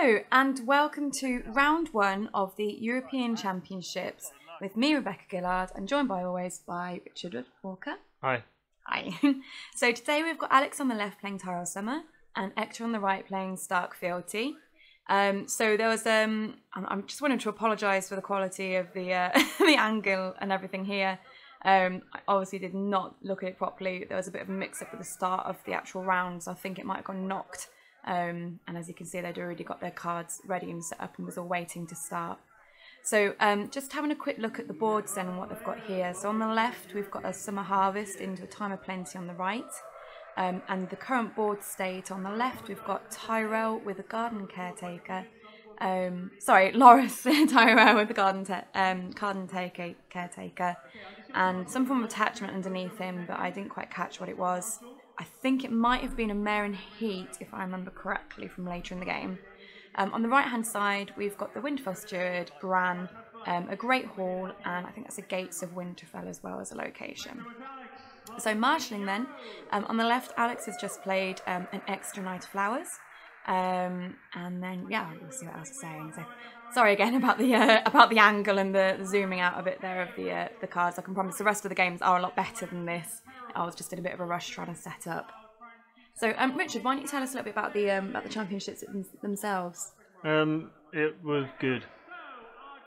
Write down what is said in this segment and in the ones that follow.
Hello and welcome to round one of the European Championships with me, Rebecca Gillard, and joined by always by Richard Walker. Hi. Hi. So today we've got Alex on the left playing Tyrell Summer and Hector on the right playing Stark Fealty. So there was I'm just wanting to apologise for the quality of the the angle and everything here. I obviously did not look at it properly. There was a bit of a mix-up at the start of the actual rounds. I think it might have gone knocked. And as you can see, they'd already got their cards ready and set up and was all waiting to start. So just having a quick look at the boards then and what they've got here. So on the left, we've got a Summer Harvest into a Time of Plenty on the right. And the current board state on the left, we've got Tyrell with a Garden Caretaker. Loris Tyrell with the Garden Caretaker. And some form of attachment underneath him, but I didn't quite catch what it was. I think it might have been a Mare in Heat, if I remember correctly from later in the game. On the right-hand side, we've got the Winterfell Steward, Bran, a Great Hall, and I think that's the Gates of Winterfell as well as a location. So marshalling then, on the left, Alex has just played an extra Knight of Flowers. And then, yeah, we'll see what else is saying. So, sorry again about the angle and the zooming out a bit there of the cards. I can promise the rest of the games are a lot better than this. I was just in a bit of a rush trying to set up. So, Richard, why don't you tell us a little bit about the championships themselves? It was good.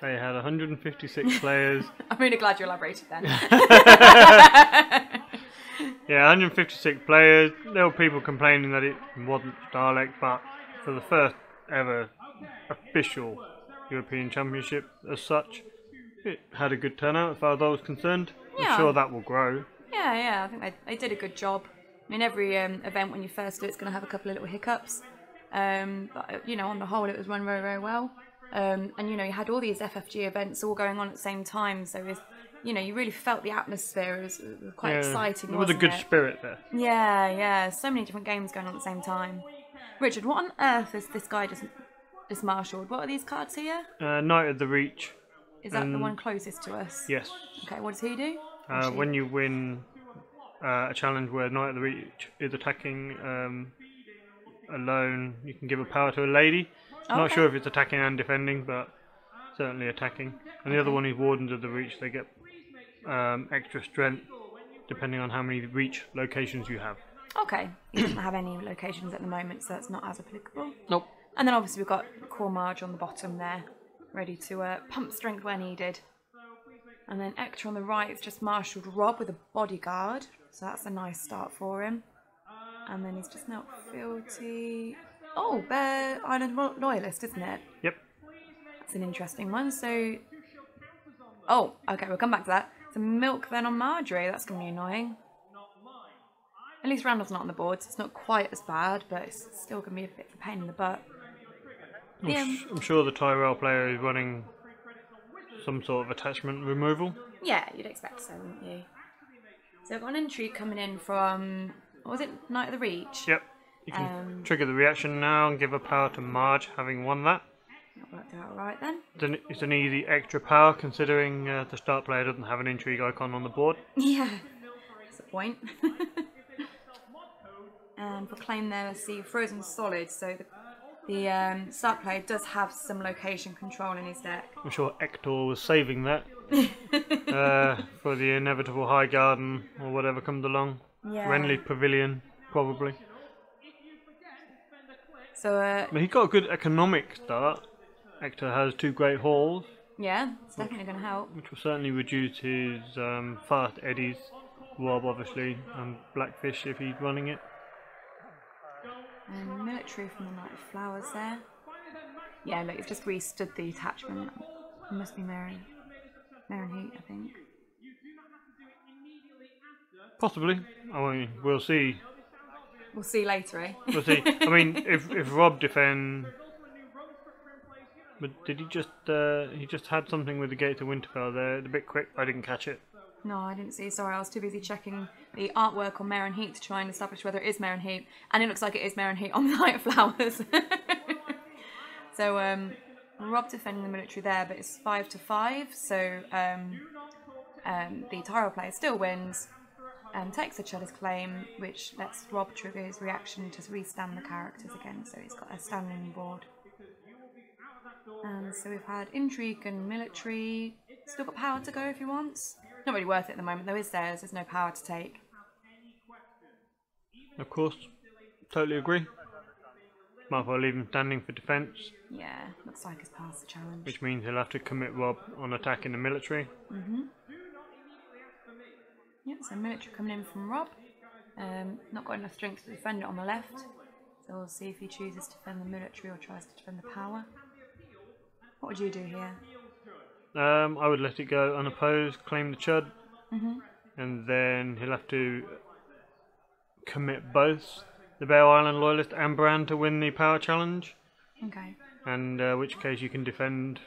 They had 156 players. I'm really glad you elaborated then. Yeah, 156 players. There were people complaining that it wasn't Dalek, but for the first ever official European Championship as such, it had a good turnout as far as I was concerned. Yeah. I'm sure that will grow. Yeah, I think they did a good job. I mean, every event when you first do it's going to have a couple of little hiccups. But, you know, on the whole, it was run very, very well. And, you know, you had all these FFG events all going on at the same time. So, you know, you really felt the atmosphere. It was quite exciting, There was a good spirit there. Yeah. So many different games going on at the same time. Richard, what on earth is this guy just marshalled? What are these cards here? Knight of the Reach. Is that the one closest to us? Yes. Okay, what does he do? When you win a challenge where Knight of the Reach is attacking alone, you can give a power to a lady. I'm not sure if it's attacking and defending, but certainly attacking. And the other one is Wardens of the Reach. They get extra strength depending on how many Reach locations you have. Okay, he doesn't have any locations at the moment, so that's not as applicable. Nope. And then obviously we've got Core Marge on the bottom there, ready to pump strength where needed. And then Hector on the right has just marshalled Rob with a bodyguard, so that's a nice start for him. And then he's just now Fealty. Oh, Bear Island Loyalist, isn't it? Yep. That's an interesting one. So, oh, okay, we'll come back to that. So Milk then on Marjorie, that's going to be annoying. At least Randall's not on the board, so it's not quite as bad, but it's still going to be a bit of a pain in the butt. I'm sure the Tyrell player is running some sort of attachment removal. Yeah, you'd expect so, wouldn't you? So we've got an entry coming in from, what was it, Knight of the Reach? Yep. You can trigger the reaction now and give a power to Marge, having won that. That worked out right then. It's an easy extra power, considering the start player doesn't have an intrigue icon on the board. Yeah, that's the point. And for claim there, let's see, Frozen Solid. So the start player does have some location control in his deck. I'm sure Hector was saving that for the inevitable High Garden or whatever comes along. Yeah. Renly Pavilion, probably. So he got a good economic start. Hector has 2 Great Halls. Yeah, it's definitely going to help. Which will certainly reduce his fast eddies. Rob, obviously, and Blackfish if he's running it. And military from the Knight of Flowers there. Yeah, look, it's just restood the attachment. It must be Mare in Heat, I think. Possibly. I mean, we'll see. We'll see later, eh? We'll see. I mean, if Rob defend, but did he just had something with the Gate to Winterfell there? It's a bit quick. I didn't catch it. No, I didn't see. Sorry, I was too busy checking the artwork on Mare in Heat to try and establish whether it is Mare in Heat, and it looks like it is Mare in Heat on the Knight of Flowers. So Rob defending the military there, but it's 5-5. So the Tyrell player still wins. Takes the Cheddar's claim, which lets Rob trigger his reaction to restand the characters again, so he's got a standing board. So we've had intrigue and military. Still got power to go if he wants. Not really worth it at the moment though, is there? There's no power to take. Of course, totally agree. Might as well leave him standing for defence. Yeah, looks like he's passed the challenge. Which means he'll have to commit Rob on attack in the military. Yep, so military coming in from Rob. Not got enough strength to defend it on the left. So we'll see if he chooses to defend the military or tries to defend the power. What would you do here? I would let it go unopposed, claim the chud, and then he'll have to commit both the Bear Island Loyalist and Bran to win the power challenge. Okay. And which case you can defend,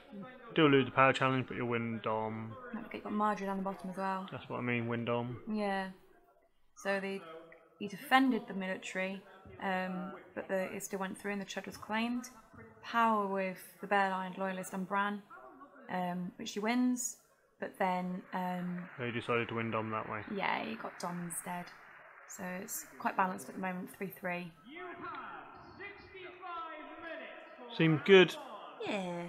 still lose the power challenge, but you'll win Dom. You've got Marjorie down the bottom as well. That's what I mean, win Dom. Yeah. So he defended the military, but it still went through and the chud was claimed. Power with the Bear Island Loyalist and Bran, which he wins, but then... So he decided to win Dom that way. Yeah, he got Dom instead. So it's quite balanced at the moment, 3-3. Seems good. Yeah.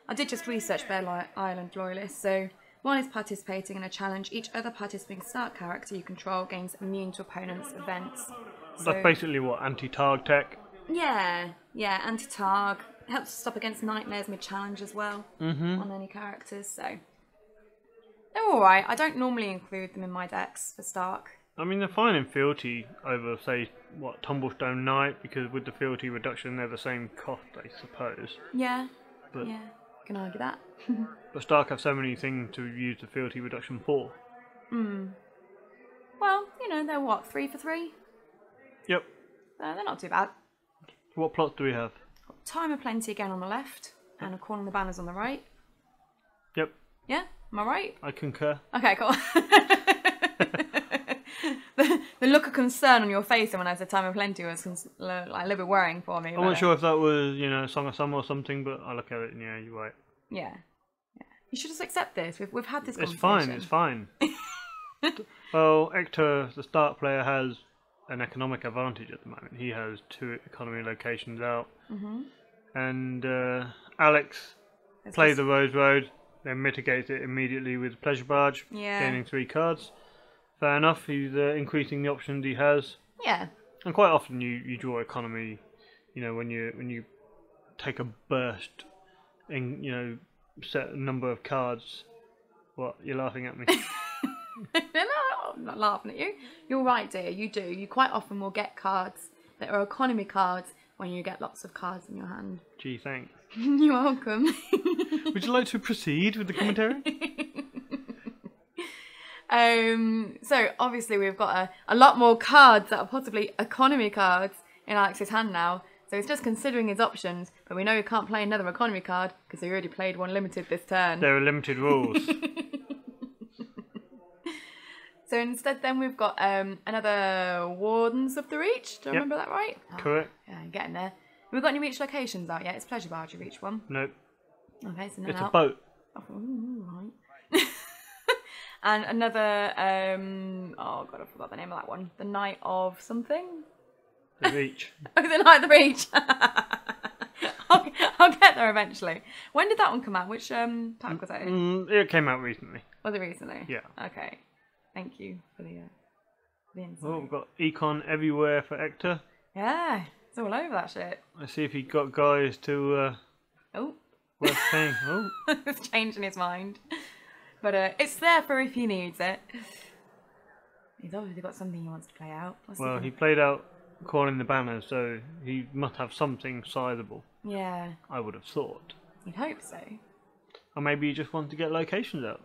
I did just research Bear Island Loyalists, so one is participating in a challenge. Each other participating Stark character you control gains immune to opponents' events. So, that's basically what, anti-targ tech? Yeah, anti-targ. Helps stop against nightmares mid-challenge as well on any characters, so... They're alright. I don't normally include them in my decks for Stark. I mean, they're fine in Fealty over, say, what, Tumblestone Knight, because with the Fealty reduction, they're the same cost, I suppose. Yeah, but, yeah, can argue that. But Stark have so many things to use the Fealty reduction for. Well, you know, they're what, 3 for 3? Yep. They're not too bad. What plots do we have? Time of Plenty again on the left, and a Calling the Banners on the right. Yep. Yeah, am I right? I concur. Okay, cool. The look of concern on your face when I said Time of Plenty was like a little bit worrying for me. I'm not sure if that was, you know, Song of Summer or something, but I look at it and yeah, you're right. Yeah. You should just accept this. We've had this It's conversation. It's fine. Well, Hector, the Stark player, has an economic advantage at the moment. He has 2 economy locations out. And Alex plays the Rose Road, then mitigates it immediately with Pleasure Barge, gaining 3 cards. Fair enough, he's increasing the options he has. Yeah. And quite often you draw economy, you know, when you take a burst and, you know, set number of cards. What, you're laughing at me? No, I'm not laughing at you. You're right, dear, you do. You quite often will get cards that are economy cards when you get lots of cards in your hand. Gee, thanks. You're welcome. Would you like to proceed with the commentary? So obviously we've got a lot more cards that are possibly economy cards in Alex's hand now. So he's just considering his options, but we know he can't play another economy card because he already played one limited this turn. There are limited rules. So instead then we've got another Wardens of the Reach. Do I remember that right? Correct. Yeah, getting there. We've got any Reach locations out yet? It's Pleasure Barge, your Reach one. Nope. Okay, so it's a boat. Oh, right. And another, oh god, I forgot the name of that one. The Knight of something? The Reach. Oh, the Knight of the Reach. I'll get there eventually. When did that one come out? Which pack was that in? It came out recently. Was it recently? Yeah. Okay. Thank you for the insight. Well, we've got Econ everywhere for Hector. Yeah, it's all over that shit. Let's see if he got guys to worth paying. Oh. It's changing his mind. But it's there for if he needs it. He's obviously got something he wants to play out. Well, he played out Calling the Banners, so he must have something sizable. Yeah. I would have thought. You'd hope so. Or maybe he just wants to get locations out.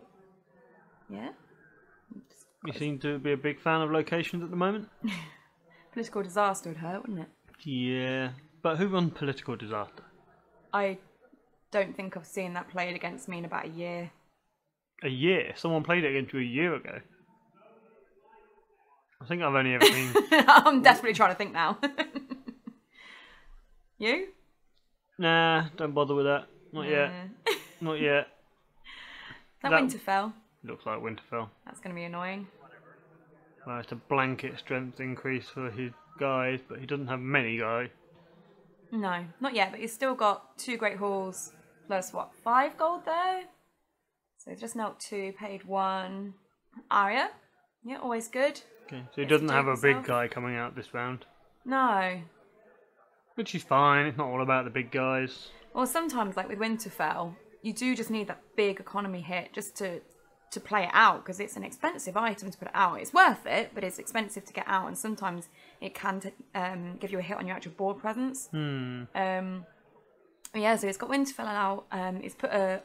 Yeah. You seem to be a big fan of locations at the moment. Political disaster would hurt, wouldn't it? Yeah. But who won Political Disaster? I don't think I've seen that played against me in about a year. A year? Someone played it against you a year ago. I think I've only ever seen... I'm desperately trying to think now. You? Nah, don't bother with that. Not yet. Not yet. That Winterfell? Looks like Winterfell. That's going to be annoying. Well, it's a blanket strength increase for his guys, but he doesn't have many guys. No, not yet, but he's still got 2 Great Halls plus what, 5 gold there? So just knelt 2, paid 1. Arya, yeah, always good. Okay, so he doesn't have a big guy coming out this round. No. Which is fine, it's not all about the big guys. Well, sometimes, like with Winterfell, you do just need that big economy hit just to play it out, because it's an expensive item to put it out. It's worth it, but it's expensive to get out, and sometimes it can give you a hit on your actual board presence. Yeah, so it's got Winterfell out. It's put a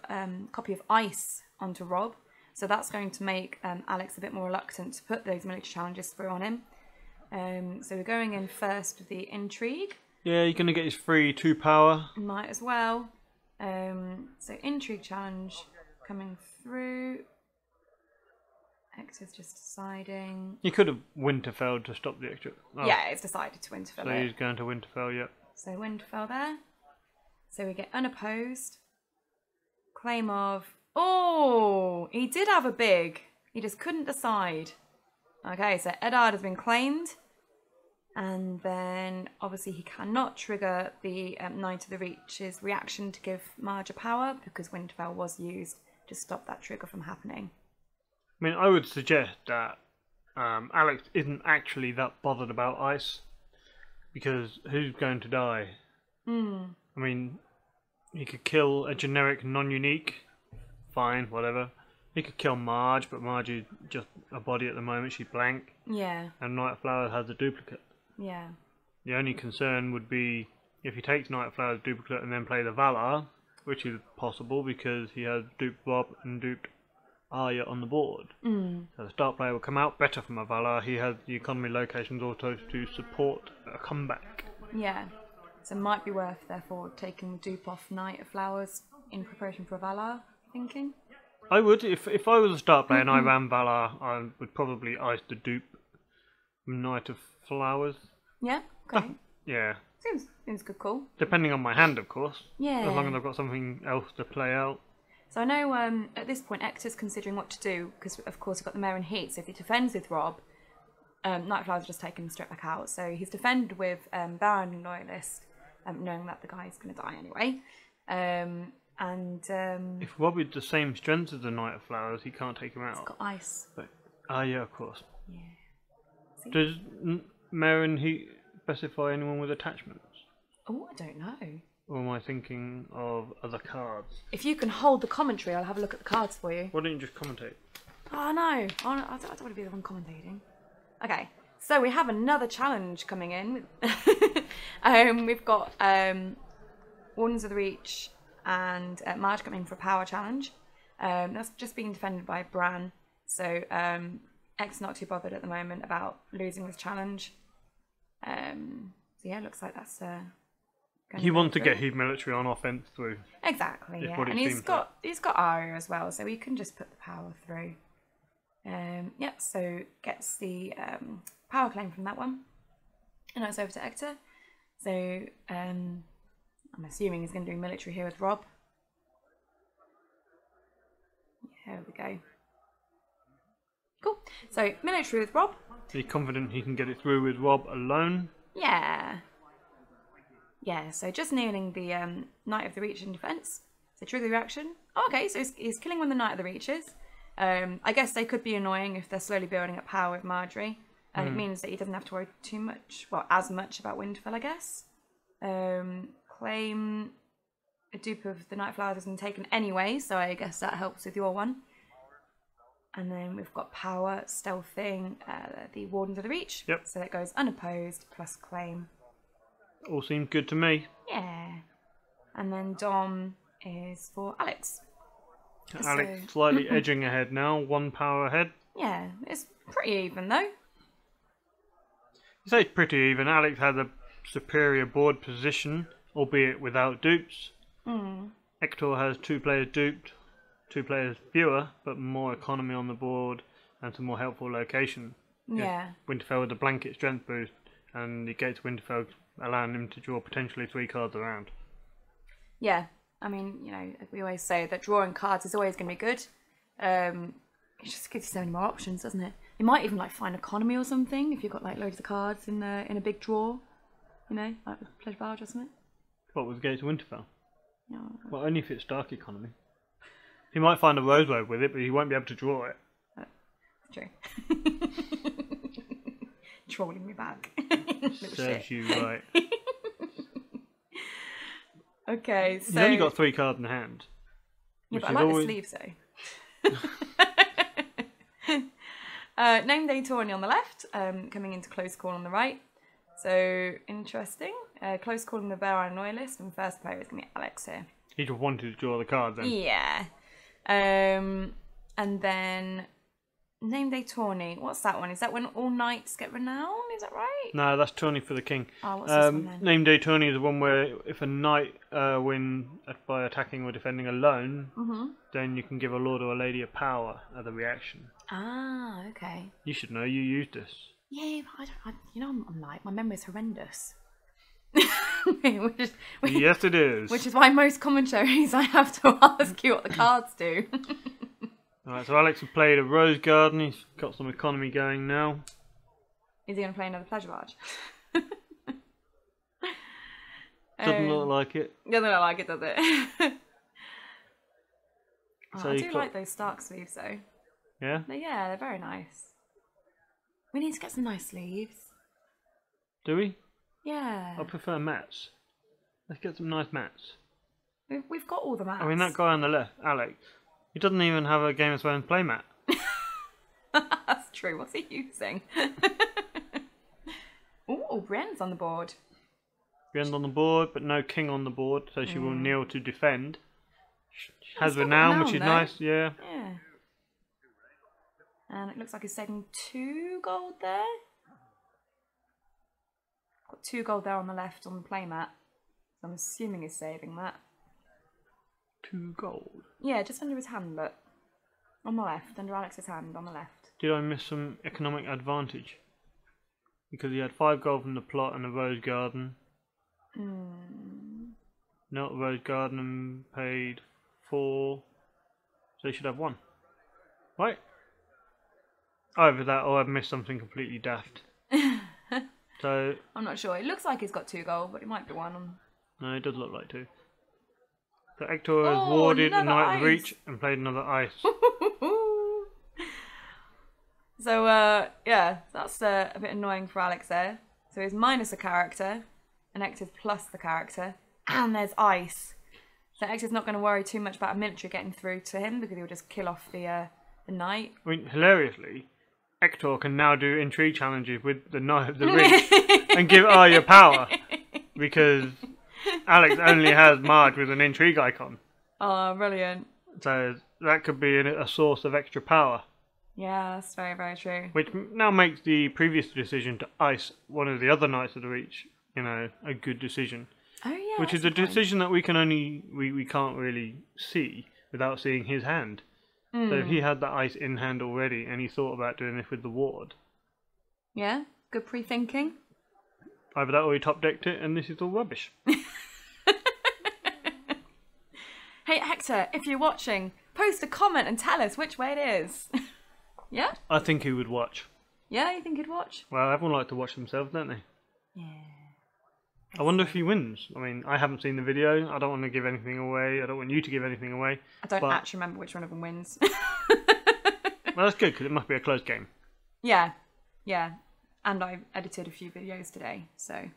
copy of Ice onto Rob, so that's going to make Alex a bit more reluctant to put those military challenges through on him. So we're going in first with the Intrigue. Yeah, you're going to get his free 2 power. Might as well. So Intrigue challenge coming through. Hector's just deciding. He could have Winterfell to stop the extra. Oh. Yeah, it's decided to Winterfell. So he's going to Winterfell, yeah. So Winterfell there. So we get unopposed. Claim of... Oh! He did have a big. He just couldn't decide. Okay, so Eddard has been claimed. And then, obviously, he cannot trigger the Knight of the Reach's reaction to give Marge a power, because Winterfell was used to stop that trigger from happening. I mean, I would suggest that Alex isn't actually that bothered about Ice, because who's going to die? I mean, he could kill a generic non-unique, fine, whatever. He could kill Marge, but Marge is just a body at the moment, she's blank. Yeah. And Night Flower has a duplicate. Yeah. The only concern would be if he takes Night Flower's duplicate and then play the Valar, which is possible because he has duped Rob and duped Arya on the board. So the start player will come out better from a Valar. He has the economy locations also to support a comeback. Yeah. So it might be worth, therefore, taking the dupe off Knight of Flowers in preparation for a Valar, thinking. I would, if I was a start player and I ran Valar, I would probably ice the dupe Knight of Flowers. Yeah? Okay. Yeah. Seems good call. Depending on my hand, of course. Yeah. As long as I've got something else to play out. So I know at this point Hector's considering what to do, because of course we've got the Mayor in Heat, so if he defends with Rob, Night of Flowers are just taken straight back out. So he's defended with Baron and Loyalist, knowing that the guy's going to die anyway. If Rob is the same strength as the Knight of Flowers, he can't take him out. He's got ice. But, yeah, of course. Yeah. See? Does Mayor in Heat specify anyone with attachments? Oh, I don't know. Or am I thinking of other cards? If you can hold the commentary, I'll have a look at the cards for you. Why don't you just commentate? Oh, no. I don't want to be the one commentating. Okay, so we have another challenge coming in. We've got Wardens of the Reach and Marge coming for a power challenge. That's just being defended by Bran. So X not too bothered at the moment about losing this challenge. So yeah, looks like that's... He wants to get his military on offense through. Exactly, yeah. And he's got Arya as well, so he can just put the power through. Yep, so gets the power claim from that one. And that's over to Hector. So I'm assuming he's going to do military here with Rob. Here we go. Cool. So military with Rob. He's confident he can get it through with Rob alone. Yeah. Yeah, so just nailing the Knight of the Reach in defence. So trigger the reaction. Oh, okay, so he's killing when the Knight of the Reach is. I guess they could be annoying if they're slowly building up power with Marjorie. And it means that he doesn't have to worry too much, well, as much about Winterfell, I guess. Claim a dupe of the Night Flowers isn't taken anyway, so I guess that helps with your one. And then we've got power, stealthing, the Wardens of the Reach. Yep. So that goes unopposed plus claim. All seems good to me. Yeah. And then Dom is for Alex. Alex slightly edging ahead now, 1 power ahead. Yeah, it's pretty even though. You say it's pretty even. Alex has a superior board position, albeit without dupes. Hector has 2 players duped, 2 players fewer, but more economy on the board and some more helpful location. Yeah. Winterfell with a blanket strength boost, and the Gates of Winterfell allowing him to draw potentially 3 cards around. Yeah, I mean, you know, we always say that drawing cards is always going to be good. It just gives you so many more options, doesn't it? You might even like find economy or something if you've got like loads of cards in a big draw. You know, like with Pledge Barge or something. What was Gates of Winterfell? No. Well, only if it's dark economy. He might find a rosebud with it, but he won't be able to draw it. True. Trolling me back. Serves you right. Okay, so... He's only got 3 cards in hand. Yeah, but I like the sleeves though. Name day tourney on the left, coming into close call on the right. So, interesting. Close call in the Bear Eye Loyalist, and first player is going to be Alex here. He just wanted to draw the card then. Yeah. And then name day tourney. What's that one? Is that when all knights get renown? Is that right? No, that's tourney for the king. Oh, what's this one then? Name day tourney is the one where if a knight win by attacking or defending alone, then you can give a lord or a lady a power as a reaction. Ah, okay. You should know. You used this. Yeah, but I'm like, my memory's horrendous. Yes, it is. Which is why most commentaries I have to ask you what the cards do. Alright, so Alex has played a Rose Garden. He's got some economy going now. Is he going to play another Pleasure Barge? Doesn't look like it. Doesn't look like it, does it? So I do like those Stark sleeves though. Yeah? Yeah, they're very nice. We need to get some nice sleeves. Do we? Yeah. I prefer mats. Let's get some nice mats. We've got all the mats. I mean, that guy on the left, Alex, he doesn't even have a Game of Thrones playmat. That's true. What's he using? Oh, Brienne's on the board. Brienne's on the board, but no king on the board, so she will kneel to defend. She has got renown, which is though. nice, yeah. Yeah. And it looks like he's saving 2 gold there. Got 2 gold there on the left on the playmat. So I'm assuming he's saving that. 2 gold. Yeah, just under his hand, look. On the left, under Alex's hand, on the left. Did I miss some economic advantage? Because he had 5 gold from the plot and the Rose Garden. Not Rose Garden and paid 4. So he should have 1. Right? Either that or I've missed something completely daft. So I'm not sure. It looks like he's got 2 gold, but it might be 1. no, it does look like 2. So Hector has warded a Knight of Reach and played another ice. So, yeah, that's a bit annoying for Alex there. So he's minus a character, and Hector's plus the character, and there's ice. So Hector's not going to worry too much about a military getting through to him because he'll just kill off the knight. I mean, hilariously, Hector can now do intrigue challenges with the Knight of the Reach and give Arya power because Alex only has Marge with an intrigue icon. Oh, brilliant. So that could be a source of extra power. Yeah, that's very, very true. Which now makes the previous decision to ice one of the other Knights of the Reach, a good decision. Oh, yeah. Which is a decision that we can't really see without seeing his hand. So if he had that ice in hand already and he thought about doing this with the ward. Yeah, good pre-thinking. Either that or he top decked it and this is all rubbish. Hey Hector, if you're watching, post a comment and tell us which way it is. Yeah? I think he would watch. Yeah, you think he'd watch? Well, everyone likes to watch themselves, don't they? Yeah. I wonder if he wins. I mean, I haven't seen the video. I don't want to give anything away. I don't want you to give anything away. I don't actually remember which one of them wins. Well, that's good because it must be a close game. Yeah. Yeah. And I edited a few videos today, so.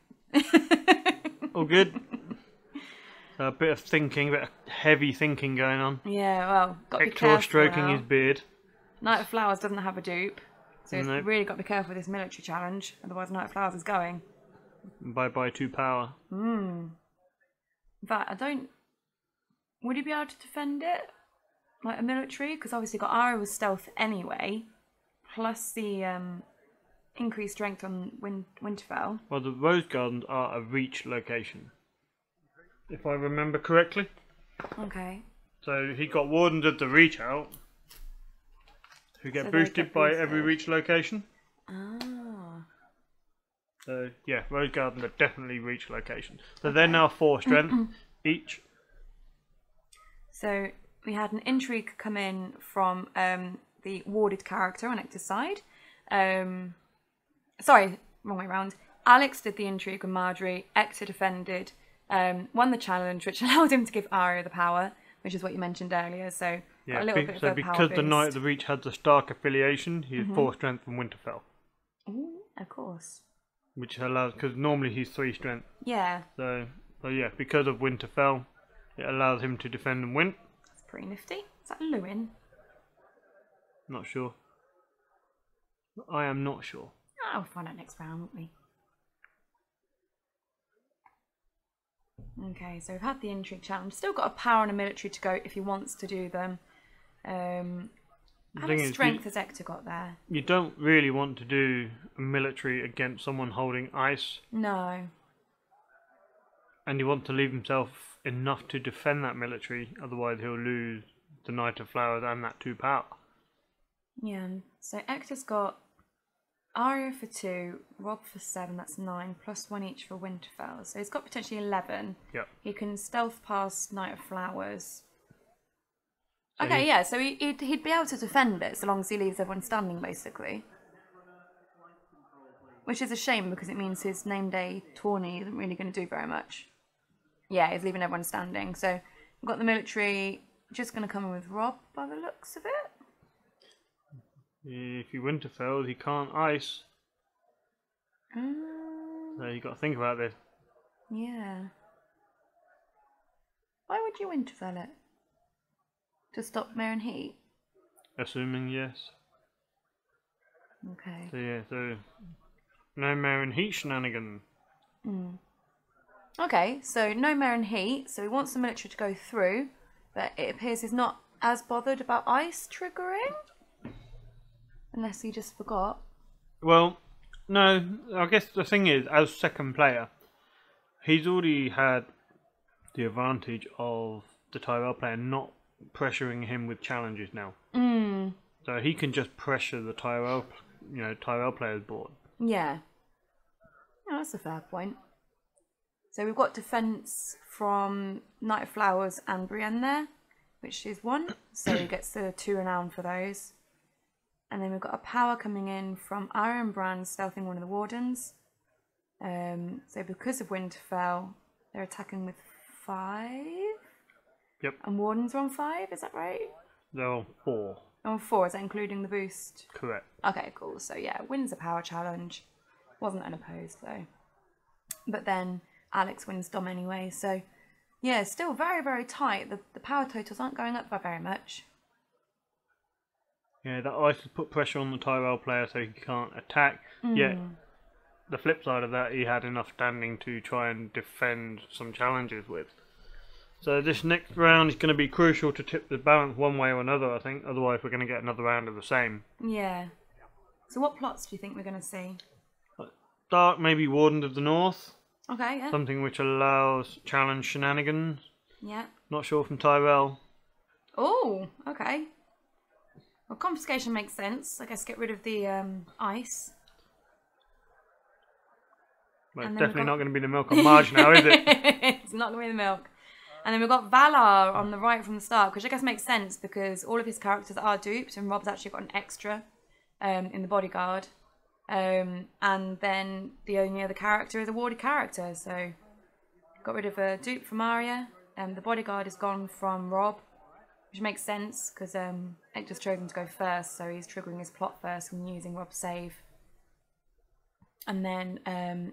All good. So a bit of thinking, a bit of heavy thinking going on. Yeah, well, got to be careful Hector stroking now. his beard. Knight of Flowers doesn't have a dupe, so he's really got to be careful with this military challenge, otherwise Knight of Flowers is going. Bye 2 power. But I don't... Would he be able to defend it? Like a military? Because obviously got Arya with stealth anyway, plus the increased strength on Winterfell. Well, the Rose Gardens are a reach location, if I remember correctly. Okay. So he got Wardens of the Reach out, who get boosted by every reach location. Ah. So yeah, Rose Gardens are definitely reach locations. So they're now 4 strength each. So we had an intrigue come in from the warded character on Hector's side. Sorry, wrong way around. Alex did the intrigue with Marjorie. Hector defended Won the challenge, which allowed him to give Arya the power, which is what you mentioned earlier. So got a little bit of a power because the Knight of boost. the Reach had the Stark affiliation, he had 4 strength from Winterfell, Ooh, of course. which allows, because normally he's 3 strength. Yeah. So yeah, because of Winterfell, it allows him to defend and win. That's pretty nifty. Is that Lewin? Not sure. I am not sure. Oh, we'll find out next round, won't we? Okay, so we've had the intrigue challenge. Still got a power and a military to go if he wants to do them. How much strength has Hector got there? You don't really want to do a military against someone holding ice. No. And you want to leave himself enough to defend that military, otherwise he'll lose the Knight of Flowers and that 2 power. Yeah, so Hector's got Arya for 2, Rob for 7, that's 9, plus 1 each for Winterfell. So he's got potentially 11. Yep. He can stealth past Knight of Flowers. So Okay, yeah, so he'd be able to defend it so long as he leaves everyone standing, basically. Which is a shame because it means his name day tourney isn't really going to do very much. Yeah, he's leaving everyone standing. So we've got the military just going to come in with Rob by the looks of it. If he Winterfell, he can't ice. So you got to think about this. Yeah. Why would you Winterfell it? To stop Mare and Heat? Assuming yes. Okay. So yeah, so no Mare and Heat shenanigan. Okay, so no Mare and Heat, so he wants the military to go through, but it appears he's not as bothered about ice triggering. Unless he just forgot. Well, no, I guess the thing is, as second player, he's already had the advantage of the Tyrell player not pressuring him with challenges now. So he can just pressure the Tyrell player's board. Yeah. Oh, that's a fair point. So we've got defence from Knight of Flowers and Brienne there, which is 1. So he gets the 2 renown for those. And then we've got a power coming in from Iron Brand stealthing one of the Wardens. So because of Winterfell, they're attacking with 5. Yep. And Wardens are on 5, is that right? They're on 4. On 4, is that including the boost? Correct. Okay, cool. So yeah, wins a power challenge. Wasn't unopposed though. But then Alex wins Dom anyway. So yeah, still very, very tight. The power totals aren't going up by very much. Yeah, that ice has put pressure on the Tyrell player so he can't attack. Yet, the flip side of that, he had enough standing to try and defend some challenges with. So this next round is going to be crucial to tip the balance one way or another, I think. Otherwise, we're going to get another round of the same. Yeah. So what plots do you think we're going to see? Dark, maybe Wardens of the North. Okay, yeah. Something which allows challenge shenanigans. Yeah. Not sure from Tyrell. Oh, okay. Well, confiscation makes sense. I guess get rid of the ice. Well, And it's then definitely we've got- not going to be the milk on Marge now, is it? It's not going to be the milk. And then we've got Valar on the right from the start, which I guess makes sense because all of his characters are duped and Rob's actually got an extra in the bodyguard. And then the only other character is a warded character. So got rid of a dupe from Arya. The bodyguard is gone from Rob, which makes sense because Hector's chosen to go first, so he's triggering his plot first and using Rob's save. And then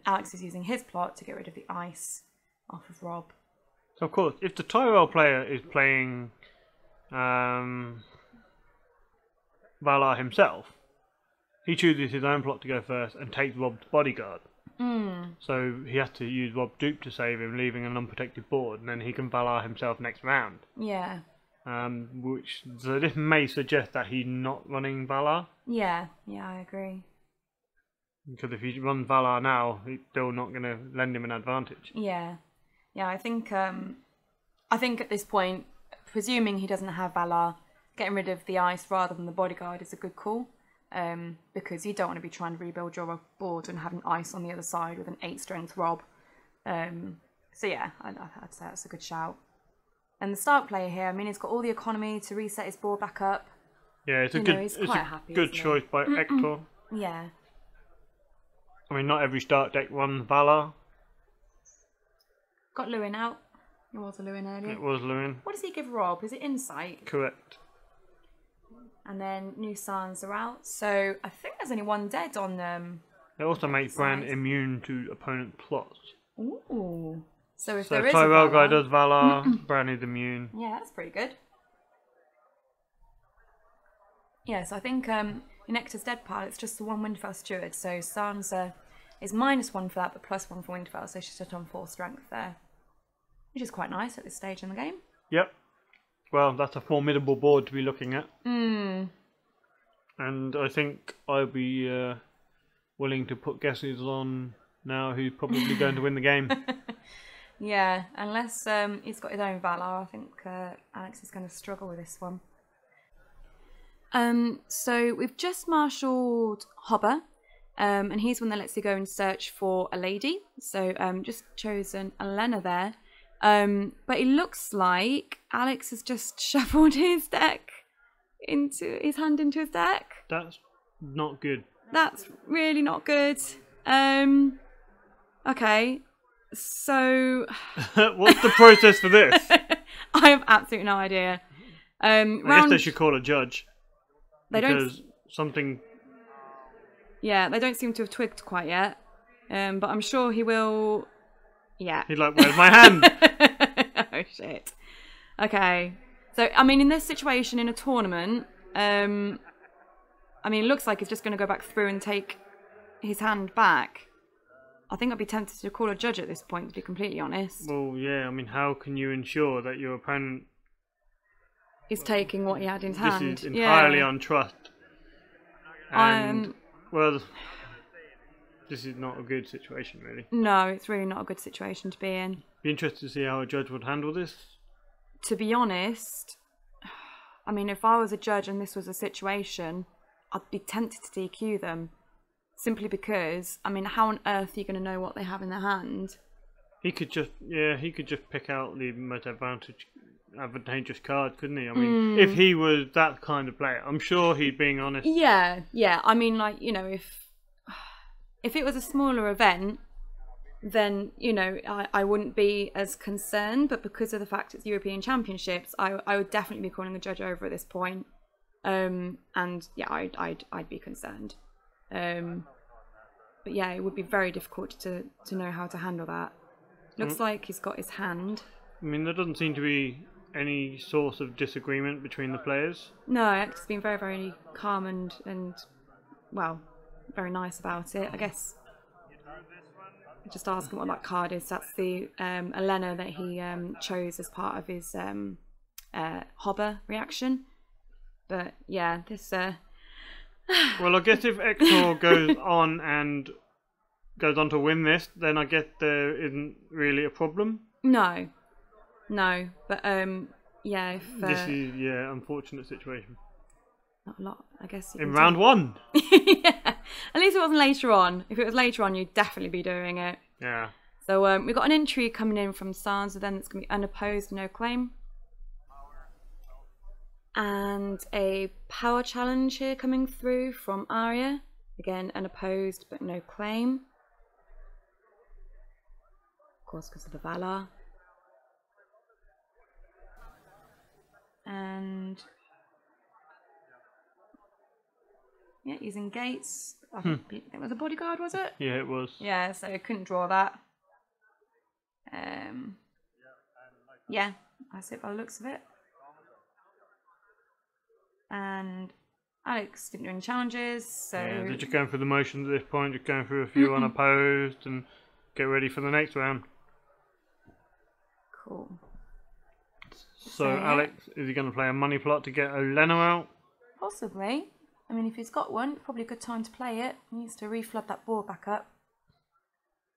Alex is using his plot to get rid of the ice off of Rob. So, of course, if the Tyrell player is playing Valar himself, he chooses his own plot to go first and takes Rob's bodyguard. So he has to use Rob dupe to save him, leaving an unprotected board, and then he can Valar himself next round. Yeah. So this may suggest that he's not running Valar. Yeah, I agree. Because if he runs Valar now, he's still not going to lend him an advantage. Yeah, I think at this point, presuming he doesn't have Valar, getting rid of the ice rather than the bodyguard is a good call. Because you don't want to be trying to rebuild your board and having ice on the other side with an 8 strength Rob. So yeah, I'd say that's a good shout. And the Stark player here, I mean, he's got all the economy to reset his board back up. Yeah, it's a he's quite happy, good isn't he? choice by Hector. Yeah. I mean, not every Stark deck runs Valar. Got Lewin out. It was a Lewin earlier. It was Lewin. What does he give Rob? Is it insight? Correct. And then new Sans are out. So I think there's only one dead on them. It also makes Bran immune to opponent plots. Ooh. So if So there is Tyrell a guy Valar, does Valar, Bran is immune. yeah, that's pretty good. Yeah, so I think in Ector's dead pile, it's just the one Winterfell steward. So Sansa is -1 for that, but +1 for Winterfell. So she's just on 4 strength there, which is quite nice at this stage in the game. Yep. Well, that's a formidable board to be looking at. Hmm. And I think I'll be willing to put guesses on now who's probably going to win the game. Yeah, unless he's got his own Valar, I think Alex is going to struggle with this one. So we've just marshalled Hobber, and he's one that lets you go and search for a lady. So just chosen Elena there. But it looks like Alex has just shuffled his hand into his deck. That's not good. That's really not good. Okay, so what's the process for this? I have absolutely no idea. I guess they should call a judge. They because don't. Something. Yeah, they don't seem to have twigged quite yet. But I'm sure he will. Yeah. He's like, "Where's my hand?" Oh shit. Okay. So I mean, in this situation in a tournament, I mean, it looks like he's just going to go back through and take his hand back. I think I'd be tempted to call a judge at this point, to be completely honest. Well, yeah. I mean, how can you ensure that your opponent is taking what he had in his hand? This is entirely on trust. And well, this is not a good situation, really. No, it's really not a good situation to be in. Be interested to see how a judge would handle this. To be honest, I mean, if I was a judge and this was a situation, I'd be tempted to DQ them. Simply because, I mean, how on earth are you going to know what they have in their hand? He could just pick out the most advantageous card, couldn't he? I mean, if he was that kind of player, I'm sure he'd being honest. Yeah. I mean, like, you know, if it was a smaller event, then, you know, I wouldn't be as concerned. But because of the fact it's European Championships, I would definitely be calling the judge over at this point. And yeah, I'd be concerned. But yeah, it would be very difficult to know how to handle that. Looks like he's got his hand. I mean, there doesn't seem to be any source of disagreement between the players. No, Hector's been very, very calm and well, very nice about it. I guess just ask him what that card is. That's the Elena that he chose as part of his Hobber reaction. But yeah, this... Well, I guess if Ector goes on to win this, then I guess there isn't really a problem. No, but yeah. If, this is unfortunate situation. Not a lot, I guess. In round 1. Yeah, at least it wasn't later on. If it was later on, you'd definitely be doing it. Yeah. So we've got an entry coming in from Sansa. Then it's going to be unopposed, no claim. And a power challenge here coming through from Arya. Again, unopposed but no claim. Of course, because of the Valar. And yeah, using gates. I think it was a bodyguard, was it? Yeah, it was. Yeah, so I couldn't draw that. Yeah, that's it by the looks of it. And Alex didn't do any challenges, so... Yeah, they're just going through the motions at this point, just going through a few unopposed and get ready for the next round. Cool. So Alex, is he going to play a money plot to get Olenna out? Possibly. I mean, if he's got one, probably a good time to play it. He needs to reflood that board back up.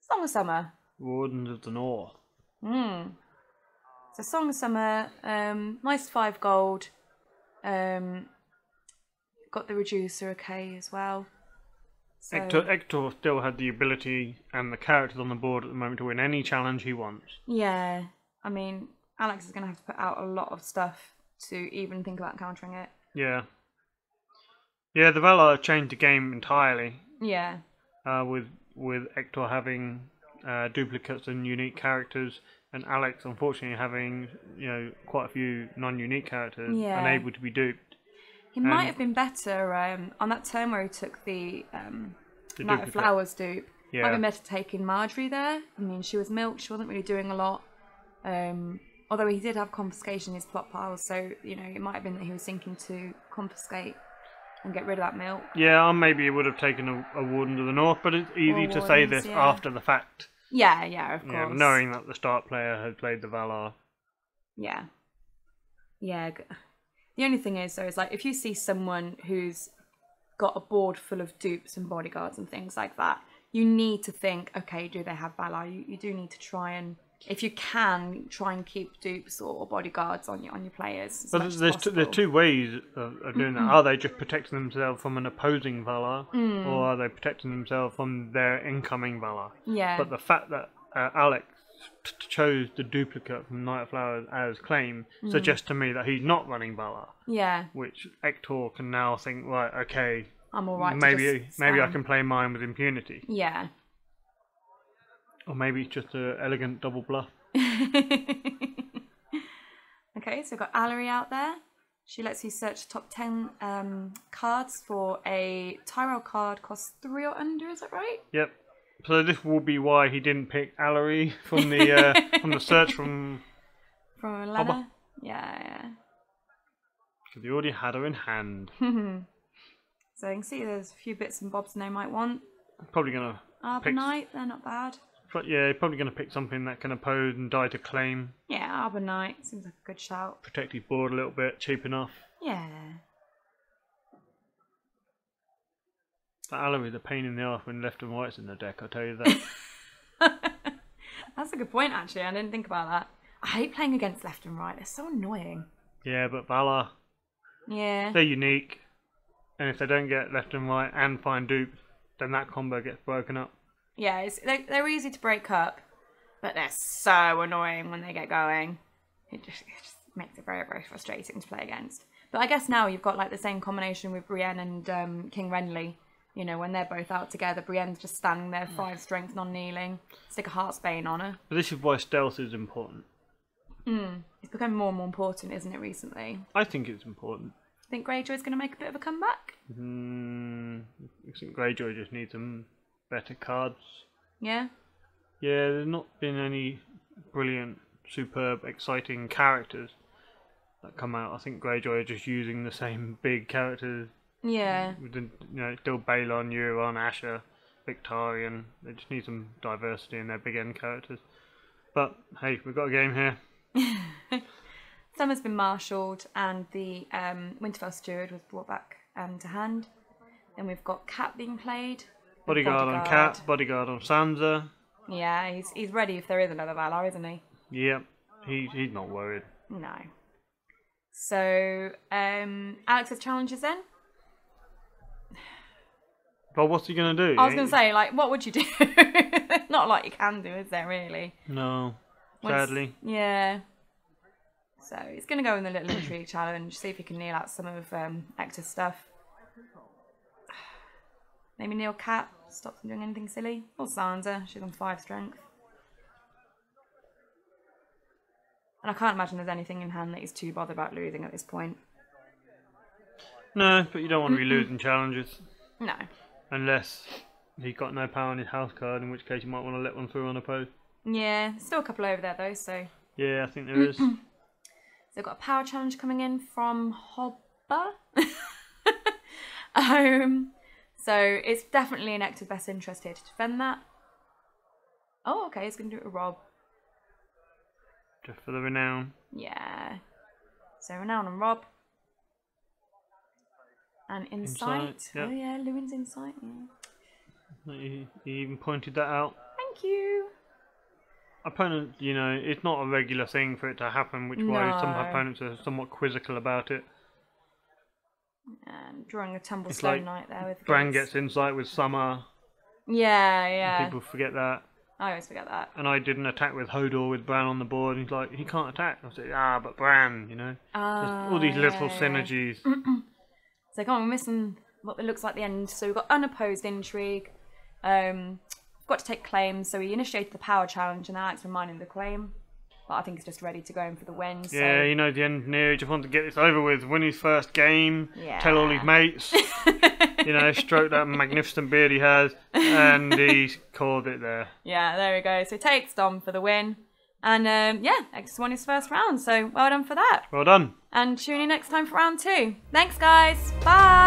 Song of Summer. Wardens of the North. So Song of Summer, nice 5 gold. Got the reducer okay as well. So, Ector still had the ability and the characters on the board at the moment to win any challenge he wants. Yeah, I mean, Alex is going to have to put out a lot of stuff to even think about countering it. Yeah. Yeah, the Valar changed the game entirely. Yeah. With Ector having duplicates and unique characters, and Alex unfortunately having quite a few non-unique characters Yeah. unable to be duped. He might have been better on that turn where he took the Night of duplicate. Flowers dupe. Yeah. Might have been better taking Marjorie there. I mean, she was milk. She wasn't really doing a lot. Although he did have confiscation in his plot pile, so it might have been that he was thinking to confiscate and get rid of that milk. Yeah, maybe he would have taken a Warden of the North, but it's easy to say this after the fact. Yeah, of course. Yeah, knowing that the start player had played the Valar. Yeah. The only thing is, though, is like if you see someone who's got a board full of dupes and bodyguards and things like that, you need to think, okay, do they have Valar? You do need to try and, if you can, try and keep dupes or bodyguards on your players. But there's two ways of doing that. Are they just protecting themselves from an opposing Valar, or are they protecting themselves from their incoming Valar? Yeah. But the fact that Alex chose the duplicate from Night of Flowers as claim suggests to me that he's not running Valar. Yeah. Which Ektor can now think, right, okay, I'm all right. Maybe I can play mine with impunity. Yeah. Or maybe it's just an elegant double bluff. Okay, so we've got Allery out there. She lets you search top 10 cards for a Tyrell card, costs 3 or under, is that right? Yep. So this will be why he didn't pick Allery from the search from a letter. Yeah. Because he already had her in hand. So you can see there's a few bits and bobs they might want. Probably gonna Arbor Knight, they're not bad. But yeah, probably gonna pick something that can oppose and die to claim. Yeah, Arbor Knight seems like a good shout. Protect his board a little bit, cheap enough. Yeah. That Allery's a pain in the arse when left and right's in the deck, I'll tell you that. That's a good point, actually. I didn't think about that. I hate playing against left and right. They're so annoying. Yeah, but Valar, yeah, they're unique. And if they don't get left and right and find dupes, then that combo gets broken up. Yeah, they're easy to break up, but they're so annoying when they get going. It just makes it very, very frustrating to play against. But I guess now you've got like the same combination with Brienne and King Renly. When they're both out together, Brienne's just standing there, 5 strength, non-kneeling. Stick a Heartsbane on her. But this is why stealth is important. It's becoming more and more important, isn't it, recently? I think it's important. Think Greyjoy's going to make a bit of a comeback? I think Greyjoy just needs some better cards. Yeah? Yeah, there's not been any brilliant, superb, exciting characters that come out. I think Greyjoy are just using the same big characters. Yeah. Still Balon, Euron, Asher, Victarion. They just need some diversity in their big end characters. But hey, we've got a game here. Summer's been marshalled and the Winterfell Steward was brought back to hand. Then we've got Cat being played. Bodyguard on Cat, Bodyguard on Sansa. Yeah, he's ready if there is another Valar, isn't he? Yep, he's not worried. No. So, Alex's challenges then? But what's he going to do? I was going to say, like, what would you do? Not like you can do, is there, really? No, sadly. Yeah. So, he's going to go in the little intrigue challenge, see if he can kneel out some of Hector's stuff. Maybe kneel Cat, stop from doing anything silly. Or Sansa, she's on 5 strength. And I can't imagine there's anything in hand that he's too bothered about losing at this point. No, but you don't want to be losing challenges. No. Unless he's got no power on his house card, in which case you might want to let one through unopposed. Yeah, there's still a couple over there though, so... Yeah, I think there is. So we've got a power challenge coming in from Hobba. So it's definitely in Hector's best interest here to defend that. Oh, okay, he's going to do it with Rob. Just for the renown. Yeah. So renown on Rob. And insight. Yep. Oh yeah, Lewin's insight. Yeah. He even pointed that out. Thank you. Opponent, it's not a regular thing for it to happen, which why some opponents are somewhat quizzical about it. And drawing a Tumble It's Stone like Knight there with Bran gets insight with Summer. Yeah. People forget that. I always forget that. And I did an attack with Hodor with Bran on the board, and he's like, he can't attack. I said, but Bran, There's all these little synergies. So come on, we're missing what looks like the end. So we've got unopposed intrigue. We've got to take claims. So we initiated the power challenge, and now it's reminding the claim. but I think he's just ready to go in for the win. So. Yeah, you know the end near. He just wanted to get this over with, win his first game, tell all his mates, you know, stroke that magnificent beard he has, and he's called it there. Yeah, there we go. So he takes Dom for the win. And yeah, X won his first round. So well done for that. Well done. And tune in next time for round 2. Thanks, guys. Bye.